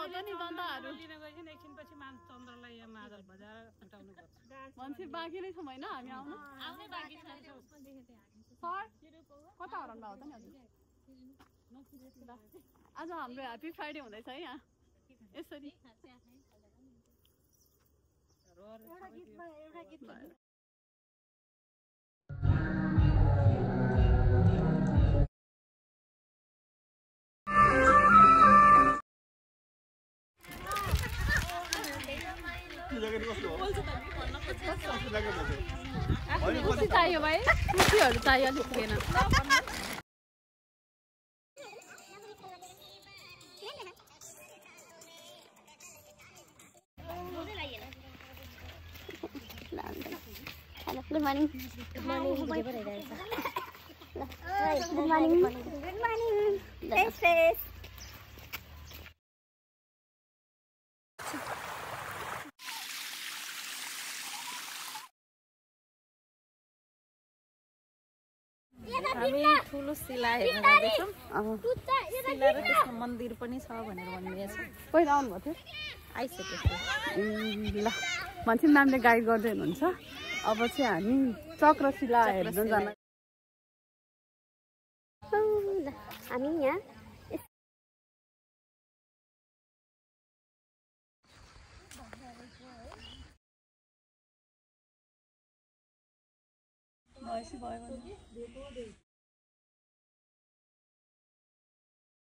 हो त नि चन्दाहरू लिन गएछन् एकछिनपछि चन्द्रलाई यहाँ मादल बजाएर छुटाउनु पर्छ मान्छे बाँकी नै छौँ होइन हामी आउनु आउने बाँकी छ सर कता हराउनु भएको त नि हजुर आज हाम्रो ह्याप्पी फ्राइडे हुँदैछ है यहाँ यसरी कुर्सी चाहियो भाइ कुर्सीहरू चाहियो अलिक पुगेन Hello, good morning. Good morning. Good morning. Good morning. Face, face. हामी ठुलो शिला हेर्न जाँदैछौँ शिला र त्यसको मन्दिर पनि छ भनेर भन्दैछ पहिला आउनुभएको थियो आइसकेको ल मान्छे म्यामले गाइड गर्दै हुनुहुन्छ अब चाहिँ हामी चक्रशिला हेर्न जान हामी यहाँ भयो